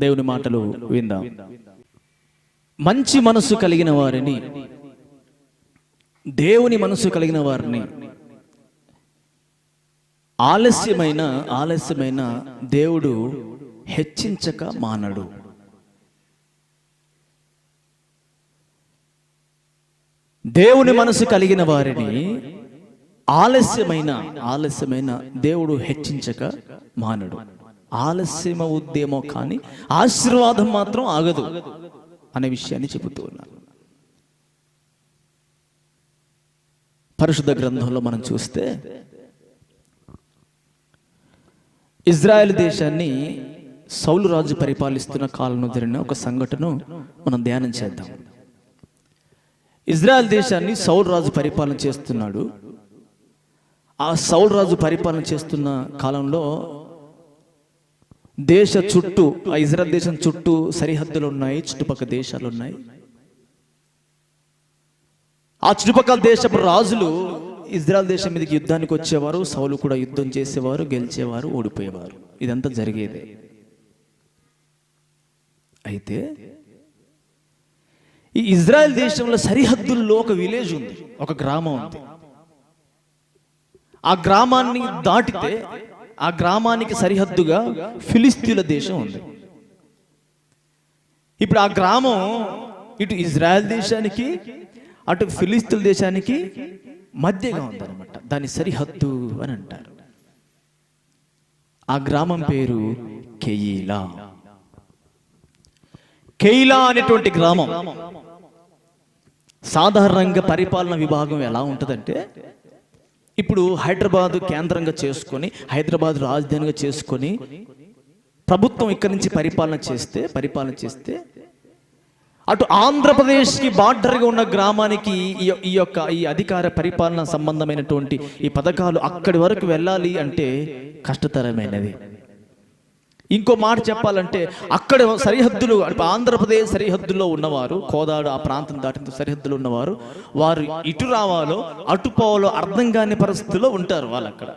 దేవుని మాటలు విందాం. మంచి మనసు కలిగిన వారిని, దేవుని మనసు కలిగిన వారిని ఆలస్యమైన దేవుడు హెచ్చించక మానడు. దేవుని మనసు కలిగిన వారిని ఆలస్యమైన దేవుడు హెచ్చించక మానడు. ఆలస్యం అవుద్దేమో కానీ ఆశీర్వాదం మాత్రం ఆగదు అనే విషయాన్ని చెబుతూ ఉన్నారు. పరిశుద్ధ గ్రంథంలో మనం చూస్తే ఇజ్రాయెల్ దేశాన్ని సౌలు రాజు పరిపాలిస్తున్న కాలంలో జరిగిన ఒక సంఘటన మనం ధ్యానం చేద్దాం. ఇజ్రాయెల్ దేశాన్ని సౌలు రాజు పరిపాలన చేస్తున్నాడు. ఆ సౌలు రాజు పరిపాలన చేస్తున్న కాలంలో దేశ చుట్టూ, ఆ ఇజ్రాయెల్ దేశం చుట్టూ సరిహద్దులు ఉన్నాయి, చుట్టుపక్కల దేశాలు ఉన్నాయి. ఆ చుట్టుపక్కల దేశపు రాజులు ఇజ్రాయెల్ దేశం మీదకి యుద్ధానికి వచ్చేవారు. సౌలు కూడా యుద్ధం చేసేవారు, గెలిచేవారు, ఓడిపోయేవారు. ఇదంతా జరిగేదే. అయితే ఈ ఇజ్రాయెల్ దేశంలో సరిహద్దుల్లో ఒక విలేజ్ ఉంది, ఒక గ్రామం ఉంది. ఆ గ్రామాన్ని దాటితే ఆ గ్రామానికి సరిహద్దుగా ఫిలిస్తీన్ల దేశం ఉంది. ఇప్పుడు ఆ గ్రామం ఇటు ఇజ్రాయెల్ దేశానికి అటు ఫిలిస్తీన్ల దేశానికి మధ్యగా ఉందన్నమాట. దాని సరిహద్దు అని అంటారు. ఆ గ్రామం పేరు కెయీలా. కెయీలా అనేటువంటి గ్రామం సాధారణంగా పరిపాలన విభాగం ఎలా ఉంటుందంటే, ఇప్పుడు హైదరాబాద్ కేంద్రంగా చేసుకొని, హైదరాబాద్ రాజధానిగా చేసుకొని ప్రభుత్వం ఇక్కడి నుంచి పరిపాలన చేస్తే అటు ఆంధ్రప్రదేశ్కి బార్డర్గా ఉన్న గ్రామానికి ఈ అధికార పరిపాలన సంబంధమైనటువంటి ఈ పథకాలు అక్కడి వరకు వెళ్ళాలి అంటే కష్టతరమైనది. ఇంకో మాట చెప్పాలంటే, అక్కడ సరిహద్దులు, ఆంధ్రప్రదేశ్ సరిహద్దులో ఉన్నవారు, కోదాడు ఆ ప్రాంతం దాటిన సరిహద్దులో ఉన్నవారు, వారు ఇటు రావాలో అటు పోవాలో అర్థం కాని పరిస్థితుల్లో ఉంటారు వాళ్ళు అక్కడ.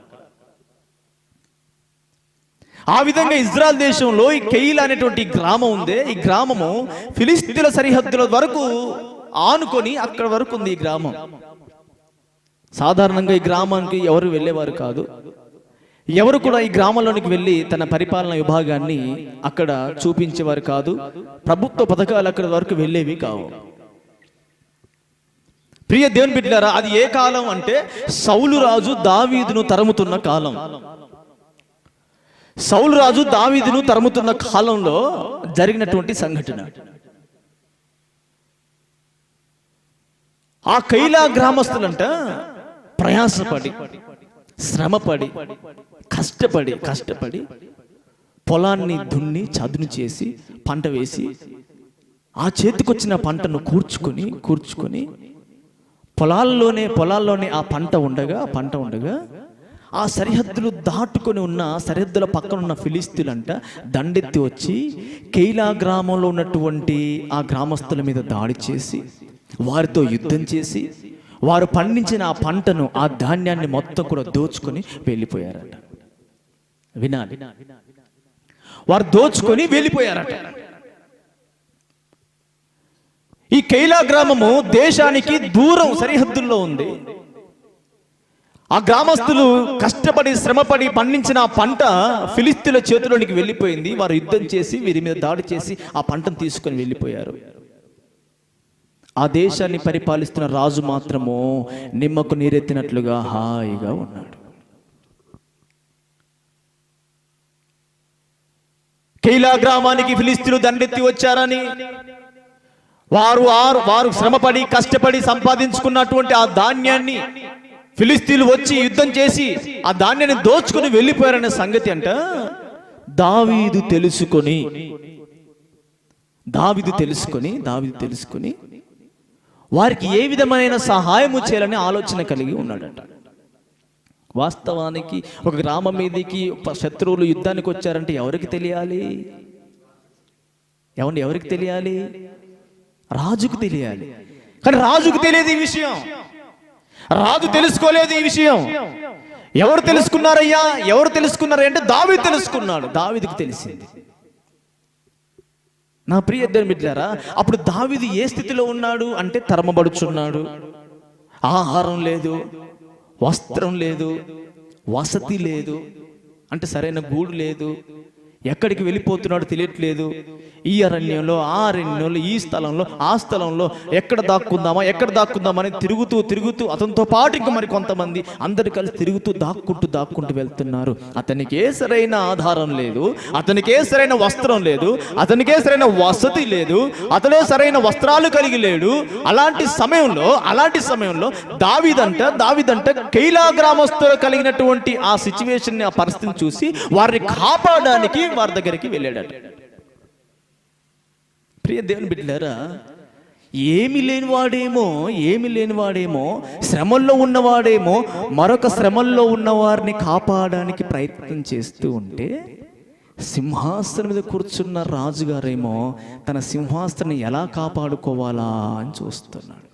ఆ విధంగా ఇజ్రాయెల్ దేశంలో ఈ కెయీలా అనేటువంటి గ్రామం ఉంది. ఈ గ్రామము ఫిలిస్తీన్ల సరిహద్దుల వరకు ఆనుకొని అక్కడ వరకు ఉంది ఈ గ్రామం. సాధారణంగా ఈ గ్రామానికి ఎవరు వెళ్ళేవారు కాదు. ఎవరు కూడా ఈ గ్రామంలోనికి వెళ్ళి తన పరిపాలన విభాగాన్ని అక్కడ చూపించేవారు కాదు. ప్రభుత్వ పథకాలు అక్కడ వరకు వెళ్ళేవి కావు. ప్రియ దేవుని బిడ్డలారా, అది ఏ కాలం అంటే సౌలు రాజు దావీదును తరుముతున్న కాలం. సౌలు రాజు దావీదును తరుముతున్న కాలంలో జరిగినటువంటి సంఘటన. ఆ కెయీలా గ్రామస్తులంట ప్రయాసపడి, శ్రమపడి, కష్టపడి పొలాన్ని దున్ని చదును చేసి పంట వేసి ఆ చేతికొచ్చిన పంటను కూర్చుకొని పొలాల్లోనే ఆ పంట ఉండగా ఆ సరిహద్దులు దాటుకొని ఉన్న సరిహద్దుల పక్కన ఉన్న ఫిలిస్తీన్లంట దండెత్తి వచ్చి కెయీలా గ్రామంలో ఉన్నటువంటి ఆ గ్రామస్తుల మీద దాడి చేసి వారితో యుద్ధం చేసి వారు పండించిన ఆ పంటను, ఆ ధాన్యాన్ని మొత్తం కూడా దోచుకొని వెళ్ళిపోయారట. వినాలి, వారు దోచుకొని వెళ్ళిపోయారట. ఈ కెయీలా గ్రామము దేశానికి దూరం సరిహద్దుల్లో ఉంది. ఆ గ్రామస్తులు కష్టపడి శ్రమపడి పండించిన ఆ పంట ఫిలిస్తీన్ల చేతిలోనికి వెళ్ళిపోయింది. వారు యుద్ధం చేసి వీరి మీద దాడి చేసి ఆ పంటను తీసుకొని వెళ్ళిపోయారు. ఆ దేశాన్ని పరిపాలిస్తున్న రాజు మాత్రము నిమ్మకు నీరెత్తినట్లుగా హాయిగా ఉన్నాడు. కెయీలా గ్రామానికి ఫిలిస్తీన్లు దండెత్తి వచ్చారని, వారు శ్రమపడి కష్టపడి సంపాదించుకున్నటువంటి ఆ ధాన్యాన్ని ఫిలిస్తీన్లు వచ్చి యుద్ధం చేసి ఆ ధాన్యాన్ని దోచుకుని వెళ్ళిపోయారనే సంగతి అంట దావీదు తెలుసుకొని వారికి ఏ విధమైన సహాయము చేయాలని ఆలోచన కలిగి ఉన్నాడట. వాస్తవానికి ఒక గ్రామం మీదకి శత్రువులు యుద్ధానికి వచ్చారంటే ఎవరికి తెలియాలి? ఎవరికి తెలియాలి? రాజుకు తెలియాలి. కానీ రాజుకు తెలియదు ఈ విషయం. రాజు తెలుసుకోలేదు ఈ విషయం. ఎవరు తెలుసుకున్నారయ్యా? ఎవరు తెలుసుకున్నారు అంటే దావీదు తెలుసుకున్నాడు. దావీదుకు తెలిసింది. నా ప్రియ దేవుని బిడ్డలారా, అప్పుడు దావీదు ఏ స్థితిలో ఉన్నాడు అంటే తరమబడుచున్నాడు. ఆహారం లేదు, వస్త్రం లేదు, వసతి లేదు, అంటే సరైన గూడు లేదు, ఎక్కడికి వెళ్ళిపోతున్నాడు తెలియట్లేదు. ఈ అరణ్యంలో ఆ అరణ్యంలో, ఈ స్థలంలో ఆ స్థలంలో ఎక్కడ దాక్కుందామని తిరుగుతూ అతనితో పాటు ఇంకా మరి కొంతమంది అందరు కలిసి తిరుగుతూ దాక్కుంటూ వెళ్తున్నారు. అతనికే సరైన ఆధారం లేదు, అతనికే సరైన వస్త్రం లేదు, అతనికే సరైన వసతి లేదు, అతనే సరైన వస్త్రాలు కలిగి లేడు. అలాంటి సమయంలో దావీదంట కైలా గ్రామస్తులు కలిగినటువంటి ఆ సిచ్యువేషన్, ఆ పరిస్థితిని చూసి వారిని కాపాడడానికి వారి దగ్గరికి వెళ్ళాడట. ప్రియ దేవుని బిడ్డలారా, ఏమి లేనివాడేమో శ్రమల్లో ఉన్నవాడేమో మరొక శ్రమల్లో ఉన్న వారిని కాపాడడానికి ప్రయత్నం చేస్తూ ఉంటే, సింహాసనం మీద కూర్చున్న రాజుగారేమో తన సింహాసనం ఎలా కాపాడుకోవాలా అని చూస్తున్నాడు.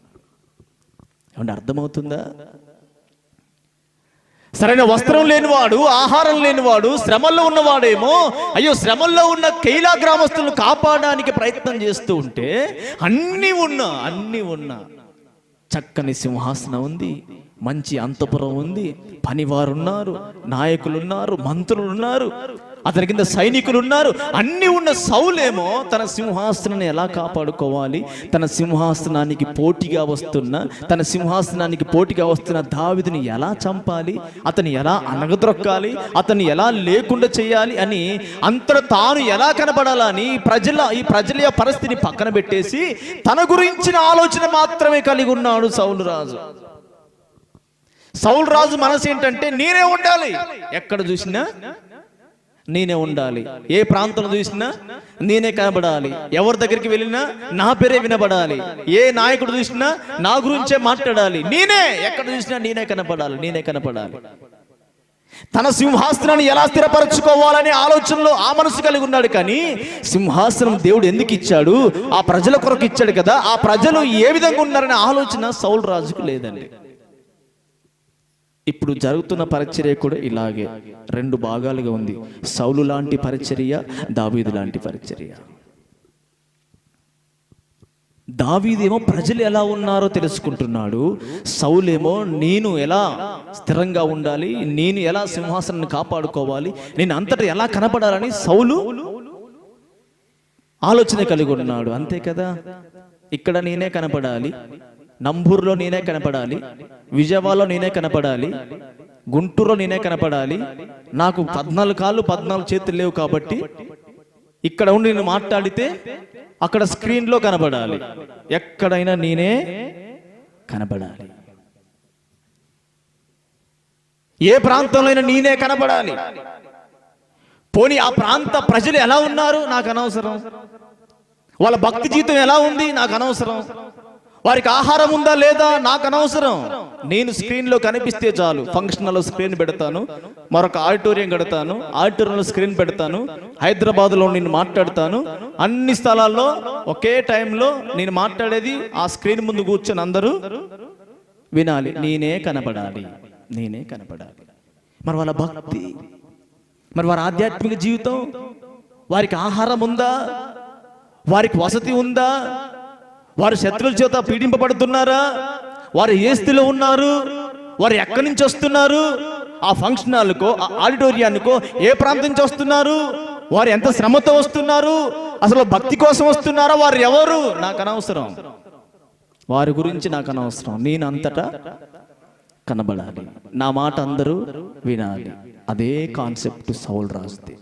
ఏమంటే అర్థమవుతుందా? సరైన వస్త్రం లేనివాడు, ఆహారం లేనివాడు, శ్రమల్లో ఉన్నవాడేమో అయ్యో శ్రమల్లో ఉన్న కైలా గ్రామస్తులను కాపాడడానికి ప్రయత్నం చేస్తూ ఉంటే, అన్నీ ఉన్నా చక్కని సింహాసనం ఉంది, మంచి అంతపురం ఉంది, పనివారున్నారు, నాయకులున్నారు, మంత్రులున్నారు, అతని కింద సైనికులు ఉన్నారు. అన్నీ ఉన్న సౌలేమో తన సింహాసనాన్ని ఎలా కాపాడుకోవాలి, తన సింహాసనానికి పోటీగా వస్తున్న దావీదుని ఎలా చంపాలి, అతని ఎలా అనగదొక్కాలి, అతన్ని ఎలా లేకుండా చేయాలి అని అంతట తాను ఎలా కనబడాలని ఈ ప్రజల పరిస్థితిని పక్కన పెట్టేసి తన గురించిన ఆలోచన మాత్రమే కలిగి ఉన్నాడు సౌలు రాజు మనసు ఏంటంటే, నేనే ఉండాలి, ఎక్కడ చూసినా నేనే ఉండాలి, ఏ ప్రాంతంలో చూసినా నేనే కనబడాలి, ఎవరి దగ్గరికి వెళ్ళినా నా పేరే వినబడాలి, ఏ నాయకుడు చూసినా నా గురించే మాట్లాడాలి, ఎక్కడ చూసినా నేనే కనపడాలి. తన సింహాసనాన్ని ఎలా స్థిరపరచుకోవాలనే ఆలోచనలో ఆ మనసు కలిగి ఉన్నాడు. కానీ సింహాసనం దేవుడు ఎందుకు ఇచ్చాడు, ఆ ప్రజల కొరకు ఇచ్చాడు కదా, ఆ ప్రజలు ఏ విధంగా ఉన్నారనే ఆలోచన సౌలు రాజుకు లేదండి. ఇప్పుడు జరుగుతున్న పరిచర్య కూడా ఇలాగే 2 భాగాలుగా ఉంది. సౌలు లాంటి పరిచర్య, దావీదు లాంటి పరిచర్య. దావీదేమో ప్రజలు ఎలా ఉన్నారో తెలుసుకుంటున్నాడు, సౌలేమో నేను ఎలా స్థిరంగా ఉండాలి, నేను ఎలా సింహాసనాన్ని కాపాడుకోవాలి, నేను అంతటా ఎలా కనపడాలని సౌలు ఆలోచన కలిగి ఉన్నాడు. అంతే కదా, ఇక్కడ నేనే కనపడాలి, నంబూరులో నేనే కనపడాలి, విజయవాడలో నేనే కనపడాలి, గుంటూరులో నేనే కనపడాలి, నాకు 14 కాళ్ళు 14 చేతులు లేవు కాబట్టి ఇక్కడ ఉండి నేను మాట్లాడితే అక్కడ స్క్రీన్లో కనపడాలి, ఎక్కడైనా నేనే కనపడాలి, ఏ ప్రాంతంలో అయినా నేనే కనపడాలి. పోనీ ఆ ప్రాంత ప్రజలు ఎలా ఉన్నారు నాకు అనవసరం, వాళ్ళ భక్తి జీవితం ఎలా ఉంది నాకు అనవసరం, వారికి ఆహారం ఉందా లేదా నాకు అనవసరం, నేను స్క్రీన్లో కనిపిస్తే చాలు. ఫంక్షన్లో స్క్రీన్ పెడతాను, మరొక ఆడిటోరియం కడతాను, ఆడిటోరియంలో స్క్రీన్ పెడతాను, హైదరాబాద్లో నేను మాట్లాడతాను, అన్ని స్థలాల్లో ఒకే టైంలో నేను మాట్లాడేది ఆ స్క్రీన్ ముందు కూర్చొని అందరూ వినాలి, నేనే కనపడాలి. మరి వాళ్ళ భక్తి, మరి వారి ఆధ్యాత్మిక జీవితం, వారికి ఆహారం ఉందా, వారికి వసతి ఉందా, వారు శత్రువుల చేత పీడింపబడుతున్నారా, వారు ఏ స్థితిలో ఉన్నారు, వారు ఎక్కడి నుంచి వస్తున్నారు, ఆ ఫంక్షన్ హాల్కో ఆ ఆడిటోరియానికో ఏ ప్రాంతం నుంచి వస్తున్నారు, వారు ఎంత శ్రమతో వస్తున్నారు, అసలు భక్తి కోసం వస్తున్నారా, వారు ఎవరు నాకు అనవసరం, వారి గురించి నాకు అనవసరం, నేను అంతటా కనబడాలి, నా మాట అందరూ వినాలి. అదే కాన్సెప్ట్ సౌలు రాజుది.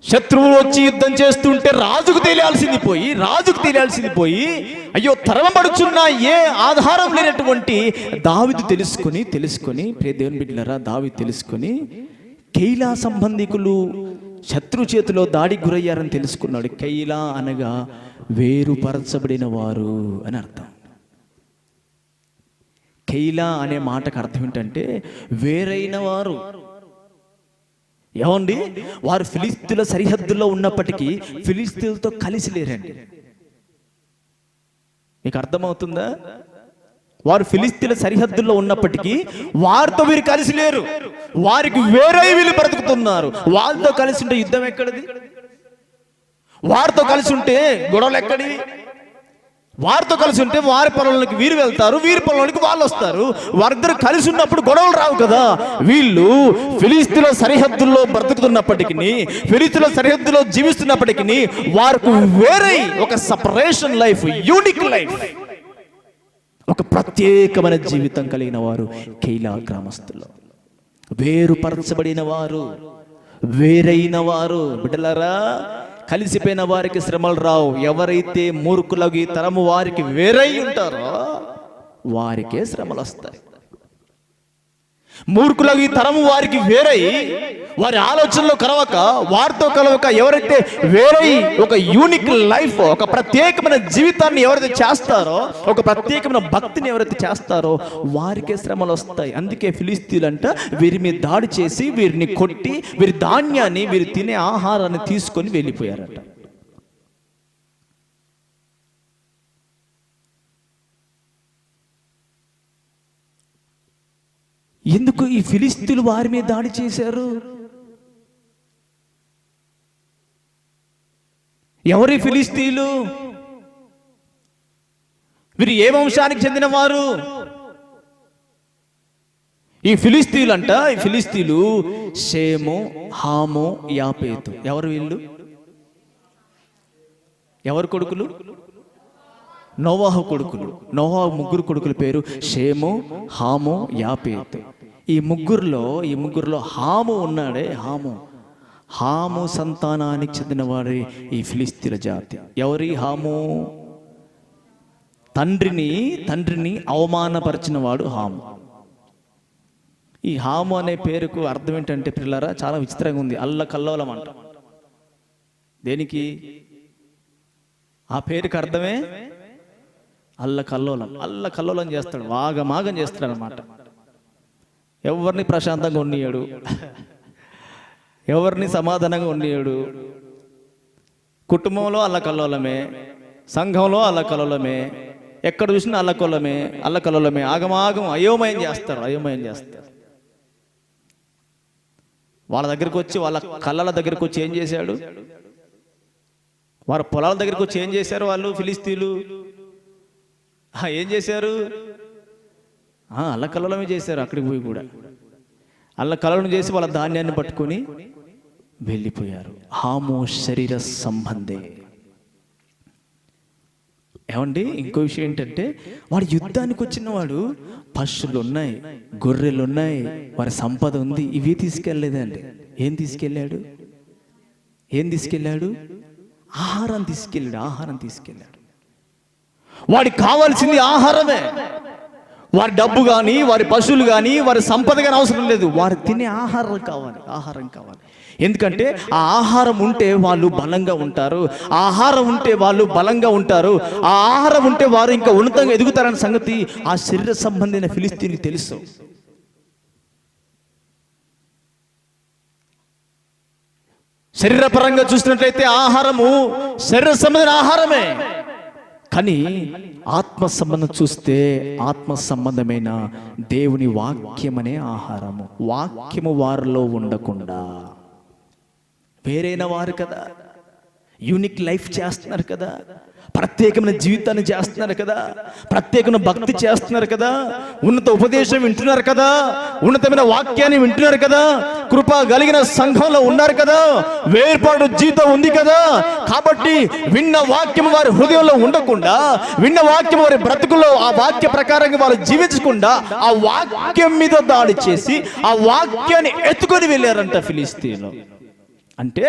శత్రువులు వచ్చి యుద్ధం చేస్తుంటే రాజుకు తెలియాల్సింది పోయి అయ్యో తరమబడుచున్న ఏ ఆధారం లేనటువంటి దావీదు తెలుసుకొని ప్రియ దేవుని బిడ్డలారా, దావీదు తెలుసుకొని కైలా సంబంధికులు శత్రు చేతిలో దాడికి గురయ్యారని తెలుసుకున్నాడు. కైలా అనగా వేరుపరచబడిన వారు అని అర్థం. కైలా అనే మాటకు అర్థం ఏంటంటే వేరైన వారు. ఏమండి, వారు ఫిలిస్తీన్ల సరిహద్దుల్లో ఉన్నప్పటికీ ఫిలిస్తీన్లతో కలిసి లేరండి. మీకు అర్థమవుతుందా? వారు ఫిలిస్తీన్ల సరిహద్దుల్లో ఉన్నప్పటికీ వారితో వీరు కలిసి లేరు. వారికి వేరే వీళ్ళు బ్రతుకుతున్నారు. వాళ్ళతో కలిసి ఉంటే యుద్ధం ఎక్కడిది? వారితో కలిసి ఉంటే గొడవలు ఎక్కడివి? వారితో కలిసి ఉంటే వారి పొలంలోకి వీరు వెళ్తారు, వీరి పొలంలోకి వాళ్ళు వస్తారు. వారిద్దరు కలిసి ఉన్నప్పుడు గొడవలు రావు కదా. వీళ్ళు ఫిలిస్తీన్ల సరిహద్దుల్లో బ్రతుకుతున్నప్పటికీ, ఫిలిస్తీన్ల సరిహద్దులో జీవిస్తున్నప్పటికీ వారికి వేరే ఒక సపరేషన్ లైఫ్, యూనిక్ లైఫ్, ఒక ప్రత్యేకమైన జీవితం కలిగిన వారు కెయిలా గ్రామస్తులు. వేరుపరచబడిన వారు, వేరైన వారు. బిడ్డలారా, కలిసిపోయిన వారికి శ్రమలు రావు. ఎవరైతే మూర్ఖులకు ఈ తరము వారికి వేరై ఉంటారో వారికే శ్రమలు వస్తాయి. మూర్ఖులకు ఈ తరము వారికి వేరై, వారి ఆలోచనలో కలవక, వారితో కలవక, ఎవరైతే వేరై ఒక యూనిక్ లైఫ్, ఒక ప్రత్యేకమైన జీవితాన్ని ఎవరైతే చేస్తారో, ఒక ప్రత్యేకమైన భక్తిని ఎవరైతే చేస్తారో వారికే శ్రమలు వస్తాయి. అందుకే ఫిలిస్తీన్లంట వీరి మీద దాడి చేసి వీరిని కొట్టి వీరి ధాన్యాన్ని, వీరు తినే ఆహారాన్ని తీసుకొని వెళ్ళిపోయారట. ఎందుకు ఈ ఫిలిస్తీన్లు వారి మీద దాడి చేశారు? ఎవరి ఫిలిస్తీన్లు? వీరు ఏ వంశానికి చెందిన వారు? ఈ ఫిలిస్తీన్లు అంట, ఈ ఫిలిస్తీన్లు షేము, హాము, యాపేతు. ఎవరు వీళ్ళు? ఎవరు కొడుకులు? నోవాహు కొడుకులు. నోవాహు ముగ్గురు కొడుకుల పేరు షేము, హాము, యాపేతు. ఈ ముగ్గురులో హాము ఉన్నాడే, హాము సంతానానికి చెందినవాడే ఈ ఫిలిస్తీన్ల జాతి. ఎవరి హాము? తండ్రిని అవమానపరిచిన వాడు హాము. ఈ హాము అనే పేరుకు అర్థం ఏంటంటే పిల్లరా, చాలా విచిత్రంగా ఉంది. అల్లకల్లోలం అంట. దేనికి? ఆ పేరుకి అర్థమే అల్లకల్లోలం చేస్తాడు, వాగమాగం చేస్తాడు అన్నమాట. ఎవరిని ప్రశాంతంగా ఉన్నీయడు, ఎవరిని సమాధానంగా ఉన్నీయడు. కుటుంబంలో అల్లకల్లోలమే, సంఘంలో అల్లకల్లోలమే, ఎక్కడ చూసినా అల్లకల్లోలమే, ఆగమాగం అయోమయం చేస్తారు. వాళ్ళ దగ్గరికి వచ్చి, వాళ్ళ కళ్ళల దగ్గరికి వచ్చి ఏం చేశాడు? వారి పొలాల దగ్గరికి వచ్చి ఏం చేశారు వాళ్ళు ఫిలిస్తీన్లు? ఏం చేశారు? అల్లకల్లోలమే చేశారు. అక్కడికి పోయి కూడా అల్లకల్లోలం చేసి వాళ్ళ ధాన్యాన్ని పట్టుకొని వెళ్ళిపోయారు. హాము శరీర సంబంధే. ఏమండి, ఇంకో విషయం ఏంటంటే, వాడు యుద్ధానికి వచ్చిన వాడు పశువులు ఉన్నాయి, గొర్రెలు ఉన్నాయి, వారి సంపద ఉంది. ఇవి తీసుకెళ్ళలేదండి. ఏం తీసుకెళ్ళాడు? ఆహారం తీసుకెళ్ళాడు. వాడికి కావాల్సింది ఆహారమే. వారి డబ్బు కానీ, వారి పశువులు కానీ, వారి సంపద కానీ అవసరం లేదు. వారు తినే ఆహారం కావాలి. ఎందుకంటే ఆ ఆహారం ఉంటే వాళ్ళు బలంగా ఉంటారు. ఆ ఆహారం ఉంటే వారు ఇంకా ఉన్నతంగా ఎదుగుతారన్న సంగతి ఆ శరీర సంబంధమైన ఫిలిస్తీన్కి తెలుసు. శరీరపరంగా చూసినట్లయితే ఆహారము శరీర సంబంధమైన ఆహారమే. కానీ ఆత్మ సంబంధం చూస్తే ఆత్మ సంబంధమైన దేవుని వాక్యం అనే ఆహారము. వాక్యము వారిలో ఉండకుండా వేరైన వారు కదా, యూనిక్ లైఫ్ చేస్తున్నారు కదా, ప్రత్యేకమైన జీవితాన్ని చేస్తున్నారు కదా, ప్రత్యేకమైన భక్తి చేస్తున్నారు కదా, ఉన్నత ఉపదేశం వింటున్నారు కదా, ఉన్నతమైన వాక్యాన్ని వింటున్నారు కదా, కృప కలిగిన సంఘంలో ఉన్నారు కదా, వేర్పాటు జీవితం ఉంది కదా. కాబట్టి విన్న వాక్యం వారి హృదయంలో ఉండకుండా, విన్న వాక్యం వారి బ్రతుకుల్లో ఆ వాక్య ప్రకారంగా వారు జీవించకుండా ఆ వాక్యం మీద దాడి చేసి ఆ వాక్యాన్ని ఎత్తుకొని వెళ్ళారంట ఫిలిస్తీన్లు. అంటే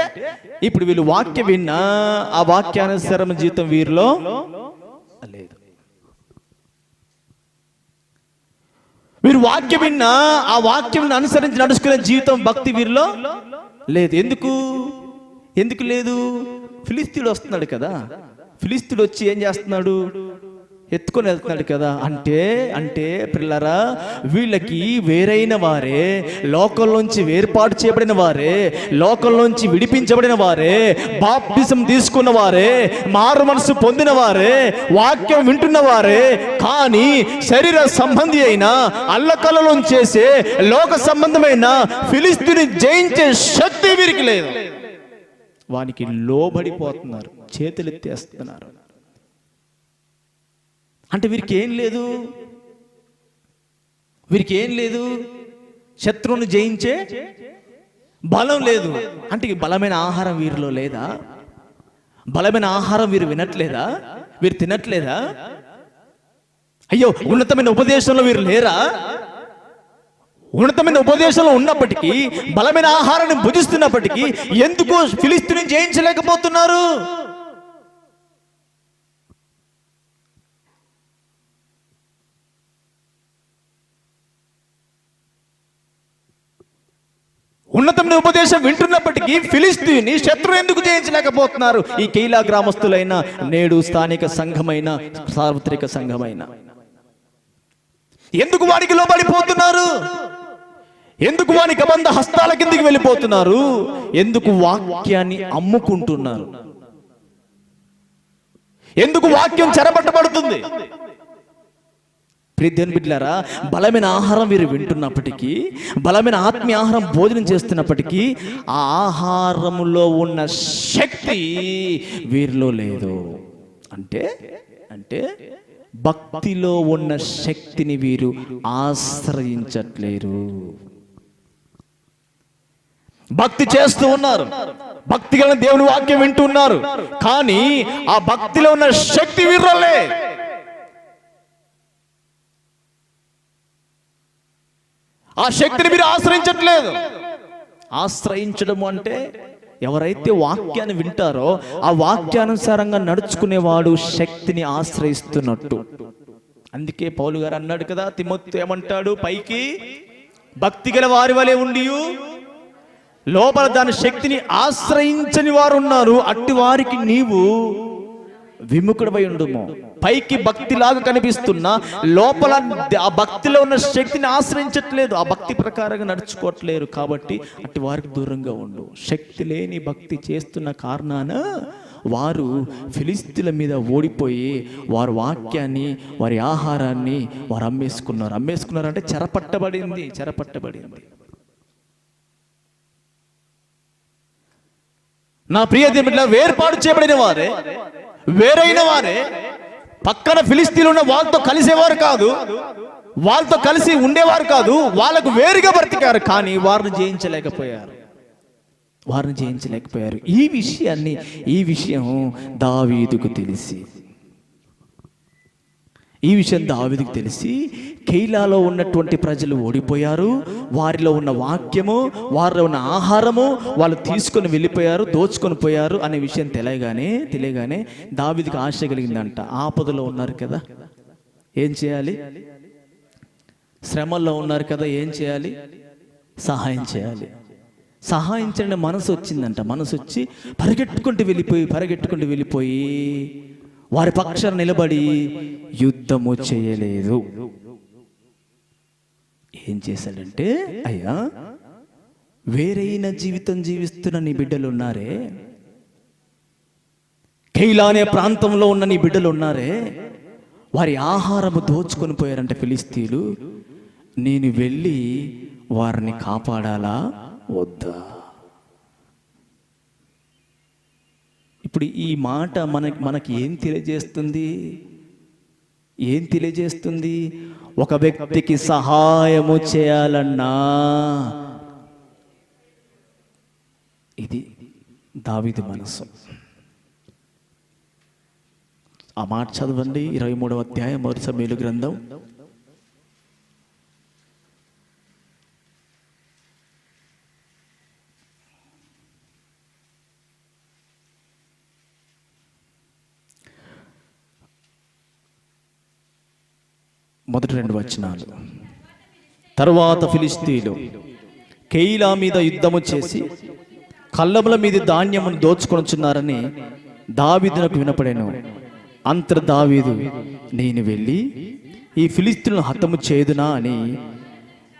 ఇప్పుడు వీళ్ళు వాక్యం విన్నా ఆ వాక్యానుసారం జీవితం వీరిలో లేదు. వీరు వాక్యం విన్నా ఆ వాక్యం అనుసరించి నడుచుకునే జీవితం, భక్తి వీరిలో లేదు. ఎందుకు లేదు? ఫిలిస్తీన్లు వస్తున్నాడు కదా. ఫిలిస్తీన్లు వచ్చి ఏం చేస్తున్నాడు? ఎత్తుకొని వెళ్తున్నాడు కదా. అంటే అంటే పిల్లరా, వీళ్ళకి వేరైన వారే, లోకంలోంచి వేర్పాటు చేయబడిన వారే, లోకంలోంచి విడిపించబడిన వారే, బాప్తిసం తీసుకున్న వారే, మారు మనసు పొందిన వారే, వాక్యం వింటున్న వారే, కానీ శరీర సంబంధి అయిన అల్లకల్లోం చేసే లోక సంబంధమైన ఫిలిస్తీని జయించే శక్తి వీరికి లేదు. వానికి లోబడిపోతున్నారు, చేతులెత్తేస్తున్నారు. అంటే వీరికి ఏం లేదు, వీరికి ఏం లేదు, శత్రువును జయించే బలం లేదు. అంటే బలమైన ఆహారం వీరిలో లేదా? బలమైన ఆహారం వీరు వినట్లేదా? వీరు తినట్లేదా? అయ్యో, ఉన్నతమైన ఉపదేశంలో వీరు లేరా? ఉన్నతమైన ఉపదేశంలో ఉన్నప్పటికీ, బలమైన ఆహారాన్ని భుజిస్తున్నప్పటికీ ఎందుకు ఫిలిస్తీని జయించలేకపోతున్నారు? ఉన్నతమైన ఉపదేశం వింటున్నప్పటికీ ఫిలిస్తీని శత్రువు ఎందుకు జయించలేకపోతున్నారు? ఈ కైలా గ్రామస్తులైన, నేడు స్థానిక సంఘమైన, సార్వత్రిక సంఘమైన ఎందుకు వాడికి లోబడిపోతున్నారు? ఎందుకు వాని కబంధ హస్తాల కిందికి వెళ్ళిపోతున్నారు? ఎందుకు వాక్యాన్ని అమ్ముకుంటున్నారు? ఎందుకు వాక్యం చెరబట్టబడుతుంది? ప్రియదేవుని బిడ్డలారా, బలమైన ఆహారం వీరు వింటున్నప్పటికీ, బలమైన ఆత్మీయ ఆహారం భోజనం చేస్తున్నప్పటికీ, ఆ ఆహారములో ఉన్న శక్తి వీరిలో లేదు. అంటే అంటే భక్తిలో ఉన్న శక్తిని వీరు ఆశ్రయించట్లేరు. భక్తి చేస్తూ ఉన్నారు, భక్తి గల దేవుని వాక్యం వింటున్నారు, కానీ ఆ భక్తిలో ఉన్న శక్తి వీరులే. ఆ శక్తిని మీరు ఆశ్రయించట్లేదు. ఆశ్రయించడం అంటే ఎవరైతే వాక్యాన్ని వింటారో ఆ వాక్యానుసారంగా నడుచుకునేవాడు శక్తిని ఆశ్రయిస్తున్నట్టు. అందుకే పౌలు గారు అన్నాడు కదా, తిమోతితో ఏమంటాడు? పైకి భక్తి గల వారి వలె ఉండి లోపల దాని శక్తిని ఆశ్రయించని వారు ఉన్నారు, అట్టి వారికి నీవు విముఖుడవై ఉండుము. పైకి భక్తిలాగా కనిపిస్తున్నా లోపల ఆ భక్తిలో ఉన్న శక్తిని ఆశ్రయించట్లేదు, ఆ భక్తి ప్రకారంగా నడుచుకోవట్లేరు. కాబట్టి అట్టి వారికి దూరంగా ఉండు. శక్తి లేని భక్తి చేస్తున్న కారణాన వారు ఫిలిస్తీన్ల మీద ఓడిపోయి వారి వాక్యాన్ని, వారి ఆహారాన్ని వారు అమ్మేసుకున్నారు. అమ్మేసుకున్నారంటే చెరపట్టబడింది. నా ప్రియ దేవుని వేర్పాటు చేయబడిన వారే, వేరైన వారే, పక్కన ఫిలిస్తీన్లు ఉన్న వాళ్ళతో కలిసేవారు కాదు, వాళ్ళతో కలిసి ఉండేవారు కాదు, వాళ్ళకు వేరుగా బ్రతికారు. కానీ వారిని జయించలేకపోయారు. ఈ విషయం దావీదుకు తెలిసి కైలాలో ఉన్నటువంటి ప్రజలు ఓడిపోయారు. వారిలో ఉన్న వాక్యము, వారిలో ఉన్న ఆహారము వాళ్ళు తీసుకొని వెళ్ళిపోయారు, దోచుకొని పోయారు అనే విషయం తెలియగానే దావీదుకు ఆశ కలిగిందంట. ఆపదలో ఉన్నారు కదా, ఏం చేయాలి? శ్రమల్లో ఉన్నారు కదా, ఏం చేయాలి? సహాయం చేయాలి. సహాయించండి మనసు వచ్చిందంట. మనసు వచ్చి పరిగెట్టుకుంటూ వెళ్ళిపోయి వారి పక్షాన నిలబడి యుద్ధము చేయలేదు. ఏం చేశాడంటే, అయ్యా, వేరైన జీవితం జీవిస్తున్న నీ బిడ్డలు ఉన్నారే, కైలా అనే ప్రాంతంలో ఉన్న నీ బిడ్డలు ఉన్నారే, వారి ఆహారము దోచుకొని పోయారంటే ఫిలిస్తీన్లు, నేను వెళ్ళి వారిని కాపాడాలా వద్దా? ఇప్పుడు ఈ మాట మనకి ఏం తెలియజేస్తుంది? ఒక వ్యక్తికి సహాయము చేయాలన్నా ఇది దావీదు మనసు. ఆ మాట చదవండి, 23వ అధ్యాయం 1 సమూయేలు గ్రంథం. మొదటి 2 వచనాలు. తరువాత ఫిలిస్తీయులు కైలా మీద యుద్ధము చేసి కళ్ళముల మీద ధాన్యమును దోచుకొనుచున్నారని దావీదునకు వినపడెను. అంతట దావీదు, నేను వెళ్ళి ఈ ఫిలిష్తీయులను హతము చేయుదునా అని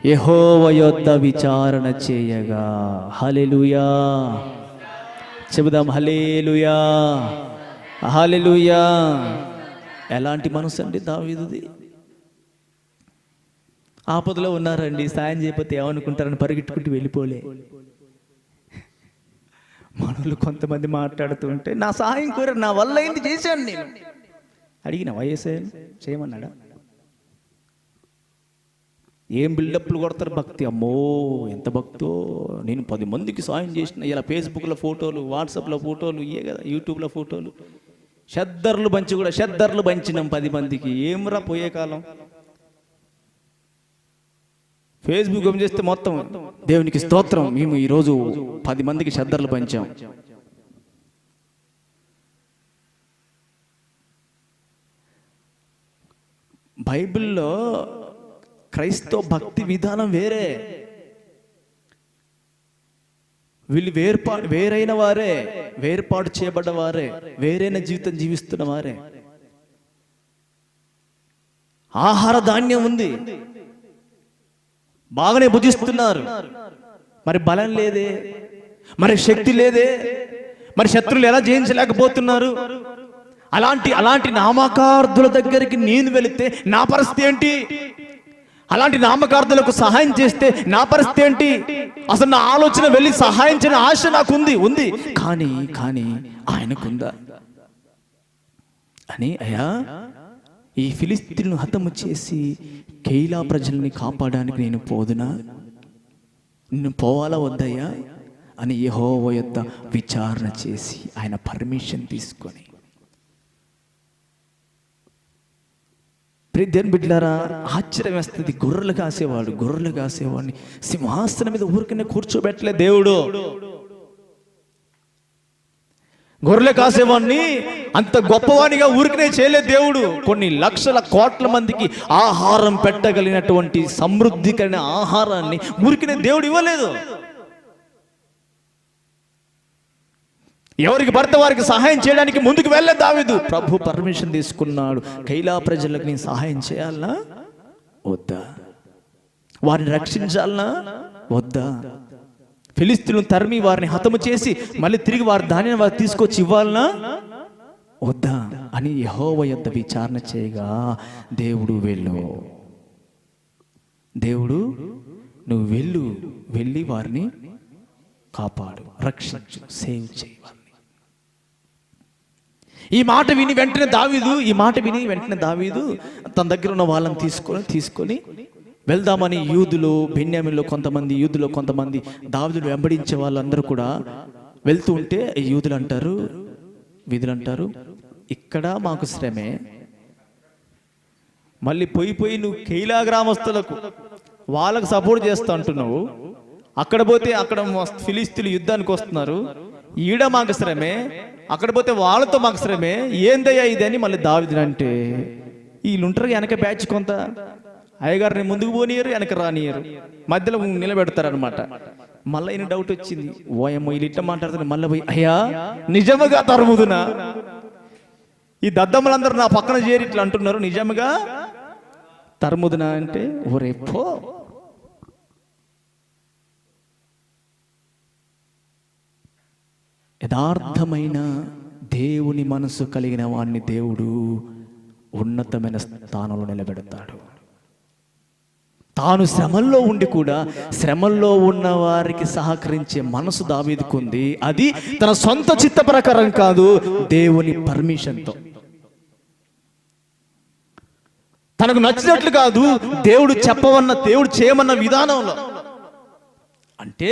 యెహోవా యొద్ద విచారణ చేయగా. హల్లెలూయా చెబుదాం, హల్లెలూయా హల్లెలూయా. ఎలాంటి మనసు అండి దావీదుది? ఆపదలో ఉన్నారండి, సాయం చేయకపోతే ఏమనుకుంటారని పరిగెట్టుకుంటూ వెళ్ళిపోలే. మనలు కొంతమంది మాట్లాడుతూ ఉంటే నా సహాయం కోరారు, నా వల్ల ఏంటి చేశాను, నేను అడిగిన వయసేను చేయమన్నాడా? ఏం బిల్డప్లు కొడతారు భక్తి, అమ్మో ఎంత భక్తో, నేను 10 మందికి సాయం చేసిన. ఇలా ఫేస్బుక్లో ఫోటోలు, వాట్సాప్లో ఫోటోలు, ఇయే కదా, యూట్యూబ్లో ఫోటోలు, షద్దర్లు పంచి కూడా షద్దర్లు పంచినాం 10 మందికి. ఏమ్రా పోయే కాలం. ఫేస్బుక్ ఓపెన్ చేస్తే మొత్తం దేవునికి స్తోత్రం, మేము ఈరోజు 10 మందికి షద్దర్లు పంచాం. బైబిల్లో క్రైస్తవ భక్తి విధానం వేరే. వీళ్ళు వేరైన వారే, వేర్పాటు చేయబడ్డ వారే, వేరైన జీవితం జీవిస్తున్న వారే. ఆహార ధాన్యం ఉంది, బాగానే భుజిస్తున్నారు, మరి బలం లేదే, మరి శక్తి లేదే, మరి శత్రువులు ఎలా జయించలేకపోతున్నారు? అలాంటి నామకార్థుల దగ్గరికి నేను వెళితే నా పరిస్థితి ఏంటి? అలాంటి నామకార్థులకు సహాయం చేస్తే నా పరిస్థితి ఏంటి? అసలు నా ఆలోచన వెళ్ళి సహాయం చేయని ఆశ నాకు ఉంది కానీ ఆయనకుందా అని, అయ్యా ఈ ఫిలిష్తీయులను హతము చేసి కెయీలా ప్రజల్ని కాపాడడానికి నేను పోదునా, నేను పోవాలా వద్దయ్యా అని యెహోవా యొద్ద విచారణ చేసి ఆయన పర్మిషన్ తీసుకొని. దేవుని బిడ్డలారా, ఆశ్చర్యం వేస్తుంది. గొర్రెలు కాసేవాడిని సింహాసనం మీద ఊరికనే కూర్చోబెట్టలే దేవుడు. గొర్రెలు కాసేవాడిని అంత గొప్పవాడిగా ఊరికనే చేయలేదు దేవుడు. కొన్ని లక్షల కోట్ల మందికి ఆహారం పెట్టగలిగినటువంటి సమృద్ధికరమైన ఆహారాన్ని ఊరికనే దేవుడు ఇవ్వలేదు. ఎవరికి భర్త వారికి సహాయం చేయడానికి ముందుకు వెళ్ళలేదు దావీదు. ప్రభు పర్మిషన్ తీసుకున్నాడు. కెయీలా ప్రజలకు నేను సహాయం చేయాలనా వద్దా? వారిని రక్షించాలనా వద్దా? ఫిలిష్తీయులను తరిమి వారిని హతము చేసి మళ్ళీ తిరిగి వారి ధాన్యాన్ని వారు తీసుకొచ్చి ఇవ్వాలనా వద్దా అని యెహోవా యొద్ద విచారణ చేయగా, దేవుడు నువ్వు వెళ్ళి వారిని కాపాడు, రక్షించు, సేవ్ చేయి. ఈ మాట విని వెంటనే దావీదు తన దగ్గర ఉన్న వాళ్ళని తీసుకొని వెళ్దామని బెన్యామీన్లో కొంతమంది దావీదును వెంబడించే వాళ్ళందరూ కూడా వెళ్తూ ఉంటే యూదులు అంటారు, ఇక్కడ మాకు శ్రమే, మళ్ళీ పోయి నువ్వు కెయీలా గ్రామస్తులకు వాళ్ళకు సపోర్ట్ చేస్తా అంటున్నావు, అక్కడ పోతే అక్కడ ఫిలిష్తీయులు యుద్ధానికి వస్తున్నారు, ఈడ మాకు శ్రమే, అక్కడ పోతే వాళ్ళతో మాకు శ్రమే, ఏందయ్యా ఇది అని మళ్ళీ దావీదుని అంటే, వీళ్ళుంటారు వెనక బ్యాచ్ కొంత, అయ్యగారిని ముందుకు పోనీయరు, వెనక రానియరు, మధ్యలో నిలబెడతారనమాట. మళ్ళీ ఆయన డౌట్ వచ్చింది, ఓయమ్మ వీళ్ళు ఇట్లా మాట్లాడుతున్నారు. మళ్ళీ పోయి, అయ్యా నిజముగా తరుముదునా, ఈ దద్దమ్మలందరూ నా పక్కన చేరి ఇట్లా అంటున్నారు, నిజముగా తరుముదునా అంటే, ఓ రేపో యథార్థమైన దేవుని మనసు కలిగిన వాడిని దేవుడు ఉన్నతమైన స్థానంలో నిలబెడతాడు. తాను శ్రమల్లో ఉండి కూడా శ్రమల్లో ఉన్న వారికి సహకరించే మనసు దావీదుకుంది. అది తన సొంత చిత్త ప్రకారం కాదు, దేవుని పర్మిషన్తో, తనకు నచ్చినట్లు కాదు, దేవుడు చేయమన్న విధానంలో. అంటే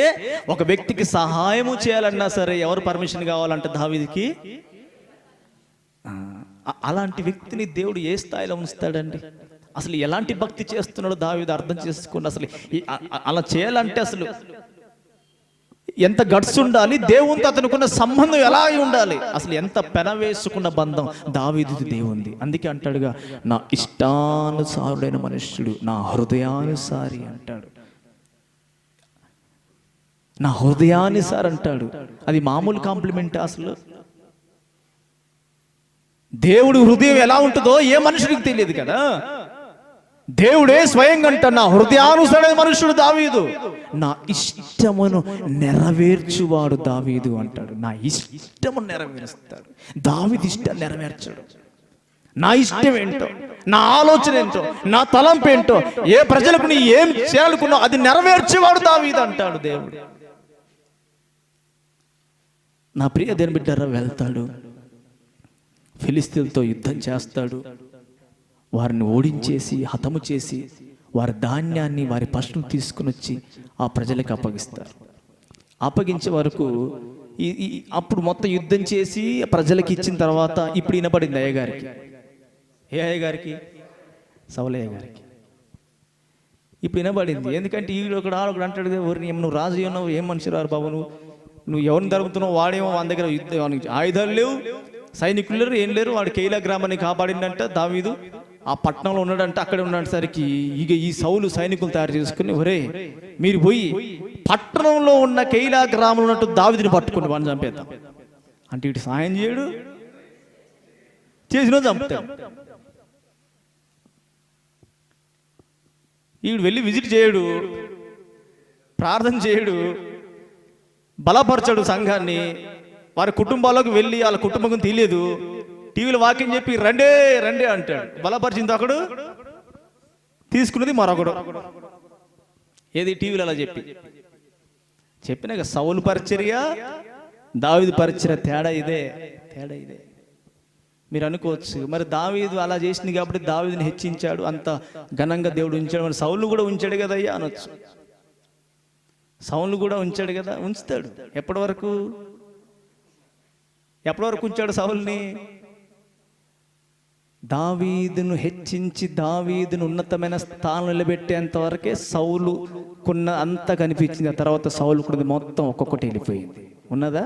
ఒక వ్యక్తికి సహాయము చేయాలన్నా సరే ఎవరు పర్మిషన్ కావాలంటే దావీదుకి. అలాంటి వ్యక్తిని దేవుడు ఏ స్థాయిలో ఉంచుతాడండి? అసలు ఎలాంటి భక్తి చేస్తున్నాడో దావీదు అర్థం చేసుకుని, అసలు అలా చేయాలంటే అసలు ఎంత గట్స్ ఉండాలి, దేవునితో అతనుకున్న సంబంధం ఎలా ఉండాలి, అసలు ఎంత పెనవేసుకున్న బంధం దావీదుది దేవుంది. అందుకే అంటాడుగా, నా ఇష్టానుసారుడైన మనుష్యుడు నా హృదయానుసారి అంటాడు. నా హృదయానుసారి అంటాడు. అది మామూలు కాంప్లిమెంట్? అసలు దేవుడి హృదయం ఎలా ఉంటుందో ఏ మనుషుడికి తెలియదు కదా. దేవుడే స్వయంగా అంట, నా హృదయానుసరైన మనుషుడు దావీదు, నా ఇష్టమును నెరవేర్చువాడు దావీదు అంటాడు. నా ఇష్టము నెరవేరుస్తాడు. దావీదు ఇష్టం నెరవేర్చాడు. నా ఇష్టం ఏంటో, నా ఆలోచన ఏంటో, నా తలంపు ఏంటో, ఏ ప్రజలకు నీ ఏం చేయాలనుకున్నావు అది నెరవేర్చేవాడు దావీదు అంటాడు దేవుడు. నా ప్రియ దేవుని బిడ్డరా, వెళ్తాడు, ఫిలిస్తీన్లతో యుద్ధం చేస్తాడు, వారిని ఓడించేసి హతము చేసి వారి ధాన్యాన్ని వారి పశువులు తీసుకుని వచ్చి ఆ ప్రజలకు అప్పగిస్తారు. అప్పగించే వరకు అప్పుడు మొత్తం యుద్ధం చేసి ప్రజలకు ఇచ్చిన తర్వాత ఇప్పుడు వినపడింది అయ్యగారికి. ఏ అయ్యగారికి? సౌలయ్య గారికి ఇప్పుడు వినపడింది. ఎందుకంటే ఈడు ఒకడు ఆడొకడు అంటాడు, నువ్వు రాజు ఉన్నావు, ఏం మనిషి రారు బాబు, నువ్వు ఎవరిని తరుగుతున్నావు, వాడేమో మన దగ్గర ఆయుధాలు లేవు, సైనికులు లేరు, ఏం లేరు, వాడు కెయిలా గ్రామాన్ని కాపాడిందంట దావీదు, ఆ పట్టణంలో ఉన్నాడంటే అక్కడే ఉన్నసరికి ఇక ఈ సౌలు సైనికులు తయారు చేసుకుని, ఒరే మీరు పోయి పట్టణంలో ఉన్న కెయిలా గ్రామంలో ఉన్నట్టు దావీదుని పట్టుకుని వాడిని చంపేద్దాం అంటే ఇటు సాయం చేయడు, చేసినా చంపుతాడు. ఈడు వెళ్ళి విజిట్ చేయడు, ప్రార్థన చేయడు, బలపరచడు సంఘాన్ని, వారి కుటుంబాలకు వెళ్ళి వాళ్ళ కుటుంబం తెలియదు, టీవీలో వాక్యం చెప్పి రండే రండే అంటాడు. బలపరిచింది ఒకడు, తీసుకున్నది మరొకడు. ఏది టీవీలో అలా చెప్పినాక సౌలు పరిచర్య దావీదు పరిచర్య తేడా ఇదే. మీరు అనుకోవచ్చు, మరి దావీదు అలా చేసింది కాబట్టి దావీదుని హెచ్చించాడు, అంత ఘనంగా దేవుడు ఉంచాడు, మరి సౌలు కూడా ఉంచాడు కదా అయ్యా అనొచ్చు. సౌలు కూడా ఉంచాడు కదా, ఉంచుతాడు. ఎప్పటి వరకు ఉంచాడు సౌలుని? దావీదును హెచ్చించి దావీదును ఉన్నతమైన స్థానం నిలబెట్టేంత వరకే సౌలుకున్న అంత కనిపించింది. ఆ తర్వాత సౌలుకున్నది మొత్తం ఒక్కొక్కటి వెళ్ళిపోయింది. ఉన్నదా?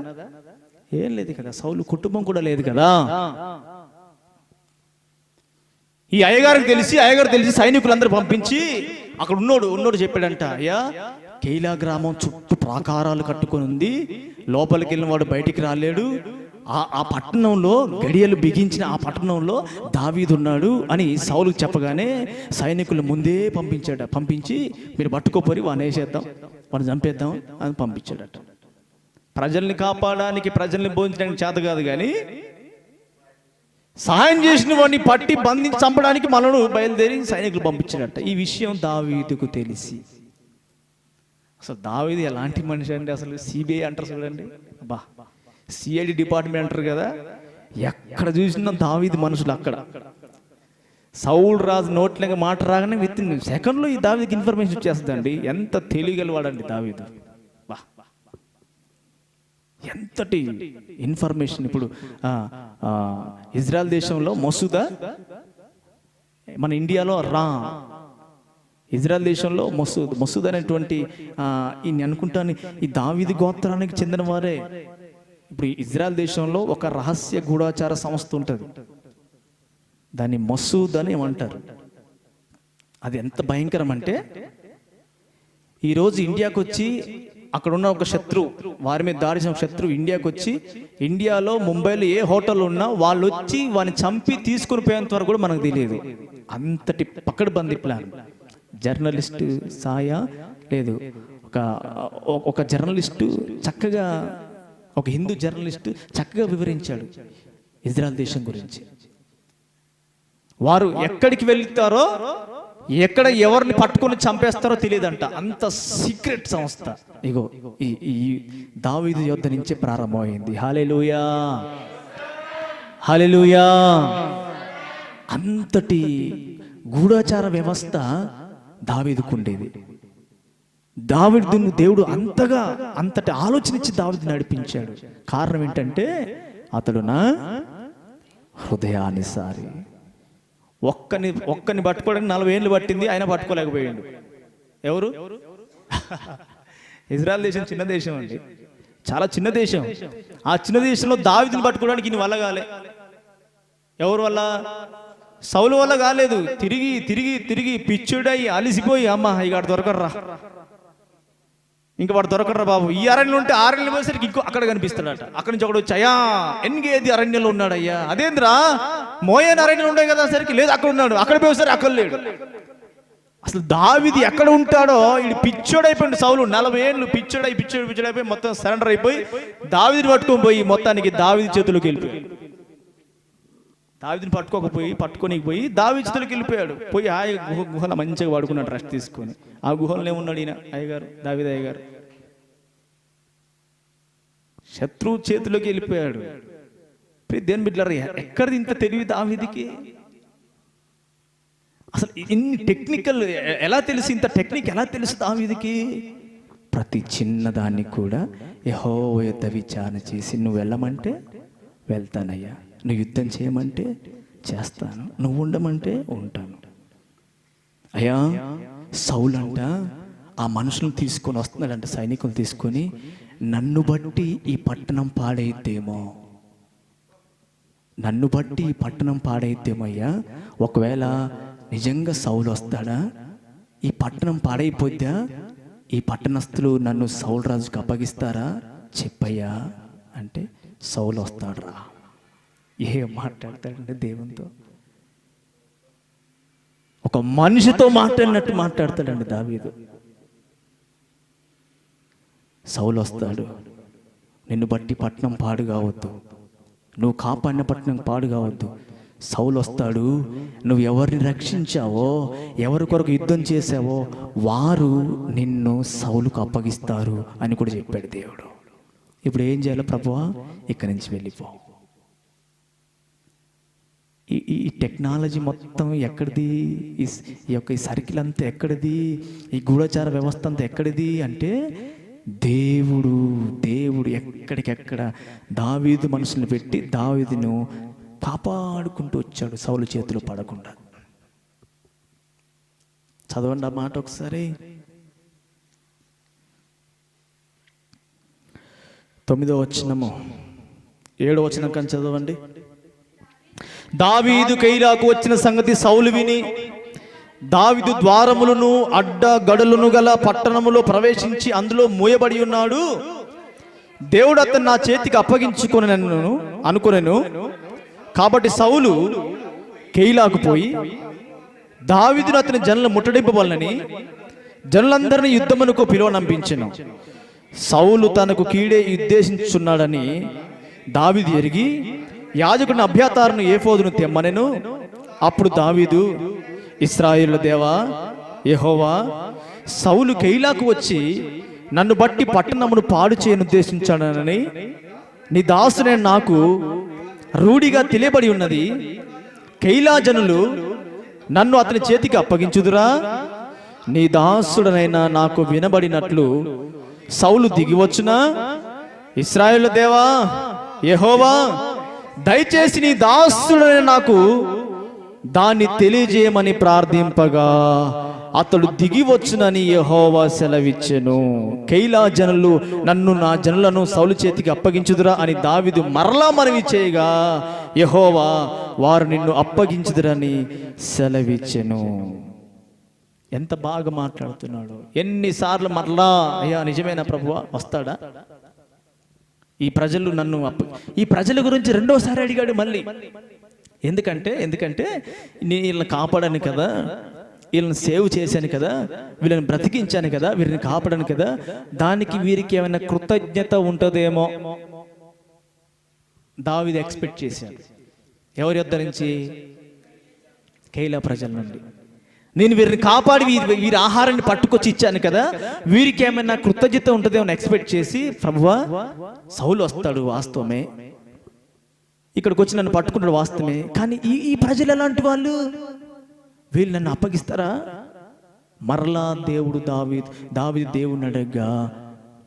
ఏం లేదు కదా. సౌలు కుటుంబం కూడా లేదు కదా. ఈ అయ్యగారు తెలిసి సైనికులందరూ పంపించి అక్కడ ఉన్నోడు చెప్పాడంట, అయ్యా కెయిలా గ్రామం చుట్టూ ప్రాకారాలు కట్టుకొని ఉంది, లోపలికి వెళ్ళిన వాడు బయటికి రాలేడు, ఆ పట్టణంలో గడియలు బిగించిన ఆ పట్టణంలో దావీదు ఉన్నాడు అని సౌలుకు చెప్పగానే సైనికులు ముందే పంపించి మీరు పట్టుకోపోరి వాడిని వేసేద్దాం, వాడిని చంపేద్దాం అని పంపించాడట. ప్రజల్ని కాపాడడానికి, ప్రజల్ని బోధించడానికి చేత కాదు, కానీ సహాయం చేసిన వాడిని పట్టి బంధించి చంపడానికి మనను బయలుదేరి సైనికులు పంపించాడట. ఈ విషయం దావీదుకు తెలిసి, అసలు దావీదు ఎలాంటి మనిషి అండి, అసలు సిబిఐ అంటారు చూడండి, బా సిఐడి డిపార్ట్మెంట్ అంటారు కదా, ఎక్కడ చూసినా దావీదు మనుషులు అక్కడ. సౌలు రాజు నోట్లకి మాట రాగానే విత్ ఇన్ సెకండ్లో ఈ దావీదుకి ఇన్ఫర్మేషన్ వచ్చేస్తుందండి. ఎంత తెలియగలవాడండి దావీదు, బా ఎంతటి ఇన్ఫర్మేషన్. ఇప్పుడు ఇజ్రాయెల్ దేశంలో మసూదా, మన ఇండియాలో ఇజ్రాయెల్ దేశంలో మసూద్ అనేటువంటి ఈ అనుకుంటాను ఈ దావీదు గోత్రానికి చెందిన వారే. ఇప్పుడు ఇజ్రాయెల్ దేశంలో ఒక రహస్య గూఢాచార సంస్థ ఉంటుంది, దాన్ని మసూద్ అని ఏమంటారు. అది ఎంత భయంకరం అంటే, ఈరోజు ఇండియాకు వచ్చి అక్కడున్న ఒక శత్రువు, వారి మీద దాడి చేసిన శత్రువు ఇండియాకు వచ్చి, ఇండియాలో ముంబైలో ఏ హోటల్ ఉన్నా వాళ్ళు వచ్చి వాడిని చంపి తీసుకుని పోయేంత వరకు కూడా మనకు తెలియదు. అంతటి పకడ్బందీ ప్లాన్. జర్నలిస్టు లేదు, ఒక జర్నలిస్టు చక్కగా, ఒక హిందూ జర్నలిస్టు చక్కగా వివరించాడు ఇజ్రాయెల్ దేశం గురించి. వారు ఎక్కడికి వెళ్తారో, ఎక్కడ ఎవరిని పట్టుకొని చంపేస్తారో తెలియదంట, అంత సీక్రెట్ సంస్థ. ఇగో ఈ దావీదు యుద్ధ నుంచే ప్రారంభమైంది. హల్లెలూయా, హల్లెలూయా. అంతటి గూఢాచార వ్యవస్థ దావీదుకుండేది. దావీదును దేవుడు అంతటి ఆలోచనిచ్చి దావీదు నడిపించాడు. కారణం ఏంటంటే, అతడు నా హృదయానుసారి. ఒక్కని పట్టుకోవడానికి 40 ఏళ్ళు పట్టింది, ఆయన పట్టుకోలేకపోయాడు. ఎవరు? ఇజ్రాయెల్ దేశం చిన్న దేశం అండి, చాలా చిన్న దేశం. ఆ చిన్న దేశంలో దావీదుని పట్టుకోవడానికి ఈయన వల్ల కాలే. ఎవరు వల్ల? సౌలు వల్ల కాలేదు. తిరిగి తిరిగి తిరిగి పిచ్చుడై అలిసిపోయి, అమ్మ ఇక దొరకర్రా, ఇంకా వాడు దొరకడరా బాబు, ఈ అరణ్యంలో ఉంటే అరణ్యం పోయేసరికి ఇంకో అక్కడ కనిపిస్తాడట. అక్కడి నుంచి ఒకడు వచ్చి, అయ్యా ఎన్గేది అరణ్యంలో ఉన్నాడయ్యా. అదేంద్రా మోయన్ అరణ్యంలో ఉండే కదా సరికి, లేదు అక్కడ ఉన్నాడు. అక్కడ పోయేసరికి అక్కడ లేడు. అసలు దావీదు ఎక్కడ ఉంటాడో ఈడు పిచ్చోడైపోయింది. సౌలు 40 ఏళ్ళు పిచ్చోడైపోయి మొత్తం సరెండర్ అయిపోయి దావీదుని పట్టుకొని పోయి మొత్తానికి దావీదు చేతులకు వెళ్ళిపోయాడు. దావీదుని పట్టుకొని పోయి దావీదు చేతులకు వెళ్ళిపోయాడు. పోయి ఆ గుహలో మంచిగా పడుకున్నాడు రెస్ట్ తీసుకొని. ఆ గుహలో ఏమున్నాడు ఈయన అయ్యగారు, దావీదు అయ్యగారు. శత్రువు చేతిలోకి వెళ్ళిపోయాడు. దేని బిడ్డలారా, ఎక్కడిది ఇంత తెలివి దావీదుకి? అసలు ఇన్ని టెక్నికల్ ఎలా తెలుసు, ఇంత టెక్నిక్ ఎలా తెలుసు దావీదుకి? ప్రతి చిన్నదాన్ని కూడా యెహోవా యొద్ద విచారణ చేసి, నువ్వు వెళ్ళమంటే వెళ్తానయ్యా, నువ్వు యుద్ధం చేయమంటే చేస్తాను, నువ్వు ఉండమంటే ఉంటాను. అయ్యా సౌలు అంట ఆ మనుషులను తీసుకొని వస్తున్నాడంట, సైనికులు తీసుకొని, నన్ను బట్టి ఈ పట్టణం పాడైద్దేమో, నన్ను బట్టి ఈ పట్టణం పాడైద్దేమో అయ్యా. ఒకవేళ నిజంగా సౌలు వస్తాడా, ఈ పట్టణం పాడైపోద్దా, ఈ పట్టణస్థులు నన్ను సౌలు రాజుకి అప్పగిస్తారా చెప్పయ్యా అంటే, సౌలు వస్తాడురా. ఏం మాట్లాడతాడంటే దేవునితో, ఒక మనిషితో మాట్లాడినట్టు మాట్లాడతాడండి దావీదు. సౌలు వస్తాడు, నిన్ను బట్టి పట్టణం పాడు కావద్దు, నువ్వు కాపాడిన పట్టణం పాడు కావద్దు. సౌలు వస్తాడు, నువ్వు ఎవరిని రక్షించావో, ఎవరి కొరకు యుద్ధం చేసావో వారు నిన్ను సౌలుకు అప్పగిస్తారు అని కూడా చెప్పాడు దేవుడు. ఇప్పుడు ఏం చేయాలో ప్రభువా, ఇక్కడి నుంచి వెళ్ళిపో. ఈ టెక్నాలజీ మొత్తం ఎక్కడిది, ఈ సర్కిల్ అంతా ఎక్కడిది, ఈ గూఢచార వ్యవస్థ అంతా ఎక్కడిది అంటే దేవుడు ఎక్కడికెక్కడ దావీదు మనుషుల్ని పెట్టి దావీదును కాపాడుకుంటూ వచ్చాడు సౌలు చేతిలో పడకుండా. చదవండి ఆ మాట ఒకసారి. 9వ వచనము 7వ వచనం కానీ చదవండి. దావీదు కైలాకు వచ్చిన సంగతి సౌలు విని, దావీదు ద్వారములను అడ్డ గడులను గల పట్టణములో ప్రవేశించి అందులో మూయబడి ఉన్నాడు, దేవుడు అతను నా చేతికి అప్పగించుకొని అనుకునేను. కాబట్టి సౌలు కైలాకు పోయి దావీదును అతని జనులను ముట్టడింపవలనని జనులందరినీ యుద్ధమునకు పిలువనంపించెను. సౌలు తనకు కీడే ఉద్దేశించున్నాడని దావీదు ఎరిగి యాజకుని అబ్యాతారును ఏఫోదును తెమ్మనెను. అప్పుడు దావీదు, ఇశ్రాయేలు దేవా యెహోవా, సౌలు కైలాకు వచ్చి నన్ను బట్టి పట్టణమును పాడు చేయను ఉద్దేశించాడనని నీ దాసునే నాకు రూఢిగా తెలియబడి ఉన్నది. కైలా జనులు నన్ను అతని చేతికి అప్పగించుదురా? నీ దాసుడనైనా నాకు వినబడినట్లు సౌలు దిగివచ్చునా? ఇశ్రాయేలు దేవా యెహోవా, దయచేసి నీ దాసుడైన నాకు దాన్ని తెలియజేయమని ప్రార్థింపగా అతడు దిగి వచ్చునని యెహోవా సెలవిచ్చెను. కైలా జనులు నన్ను నా జనులను సౌలు చేతికి అప్పగించుదురా అని దావీదు మరలా మనవి చేయగా యెహోవా వారు నిన్ను అప్పగించుదురని సెలవిచ్చెను. ఎంత బాగా మాట్లాడుతున్నాడు. ఎన్నిసార్లు మరలా అయ్యా నిజమేనా ప్రభువా వస్తాడా? ఈ ప్రజలు నన్ను ఈ ప్రజల గురించి రెండోసారి అడిగాడు మళ్ళీ. ఎందుకంటే నేను వీళ్ళని కాపాడాను కదా, వీళ్ళని సేవ్ చేశాను కదా, వీళ్ళని బ్రతికించాను కదా, వీరిని కాపాడాను కదా, దానికి వీరికి ఏమైనా కృతజ్ఞత ఉంటుందేమో దావీదు ఎక్స్పెక్ట్ చేశాడు. ఎవరి యొద్ద నుంచి? కైలా ప్రజల నుండి. నేను వీరిని కాపాడి వీరి ఆహారాన్ని పట్టుకొచ్చి ఇచ్చాను కదా, వీరికి ఏమైనా కృతజ్ఞత ఉంటుందేమో ఎక్స్పెక్ట్ చేసి, ప్రభువా సౌలు వస్తాడు వాస్తవమే, ఇక్కడికి వచ్చి నన్ను పట్టుకుంటాడు వాస్తవమే, కానీ ఈ ప్రజలు ఎలాంటి వాళ్ళు, వీళ్ళు నన్ను అప్పగిస్తారా? మరలా దేవుడు దావీదు దేవుడిని అడగగా